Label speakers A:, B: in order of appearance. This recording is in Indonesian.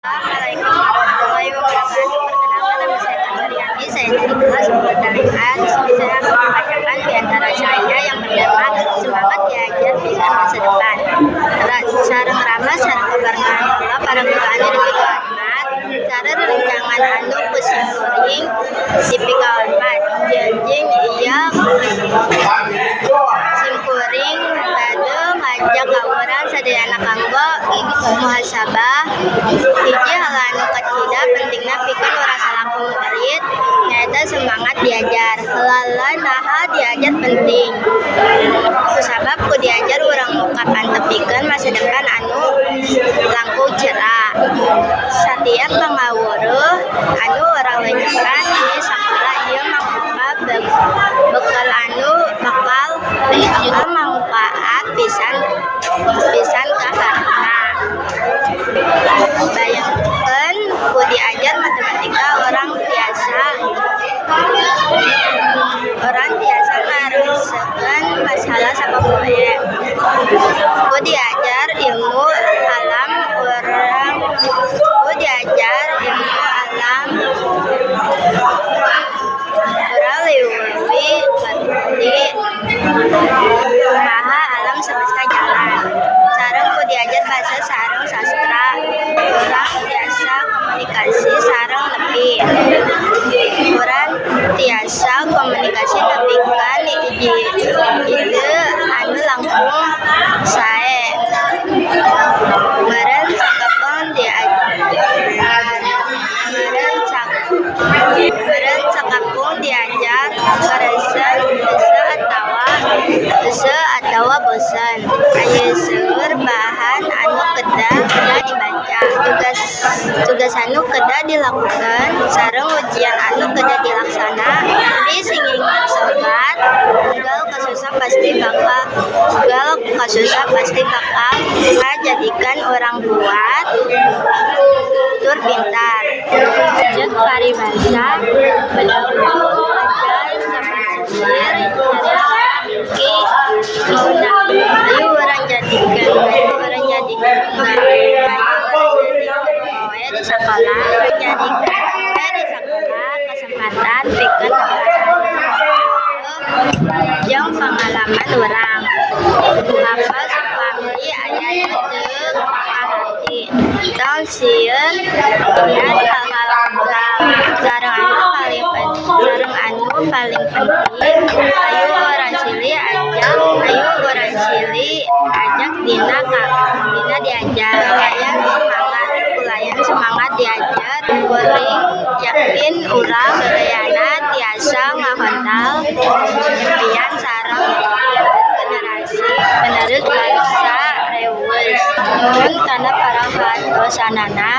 A: Assalamualaikum warahmatullahi wabarakatuh. Perkenalkan, nama saya Kansariani. Saya dari kelas 10 Daling A. Di sini saya akan membacakan di antara saya yang bernama Semangat Diajar Bikin Masa Depan. Sareng Rama, sareng kebarkan Allah, para bukaan di hormat, cara rencangan anu pusing kuring, tipika hormat, janjing iya simkuring, bade ngajak kauran sadayana kanggo muhasabah. Hiji hal anu kacida pentingna pikeun urang salaku murid nyaeta semangat diajar. Heula naha diajar penting. Kusabab ku diajar urang muka pantepikeun masa depan anu langkung cerah. Satiap pangawuruh anu urang leungeunkan di sakola ieu mangrupa bekal anu bakal manfaat pisan ka hareup. Bayangkeun ku diajar matematika orang tiasa ngareseukeun masalah sapopoe. Ku diajar ilmu alam urang liweuwi ngerti kumaha alam semesta jalan. Sareng ku diajar bahasa sareng sastra. Urang tiasa komunikasi sareng nepi. Urang tiasa komunikasi nepikeun ide anu langkung sae. Meureun sakapung diajar kareuseun hese atawa bosen. Aya seueur bahan anu kedah dibaca. Tugas anu kedah dilakukan sareng ujian anu kedah dilaksana. Tapi sing ingat sobat, gal kasusah pasti bakal ngajadikeun orang buat tur pintar. Jeung paribasa bener-bener ayo orang jadikan di sekolah kesempatan pikeun jeung pengalaman urang apa supami aya teu kahati tong sieun niat hal-hal sareng anu paling penting ayo urang silih ajak dina diajar kulayan semangat diajar kuring yakin urang sadayana tiasa ngahontal impian sareng penerus bangsa reueus nuhun kana para padosanana.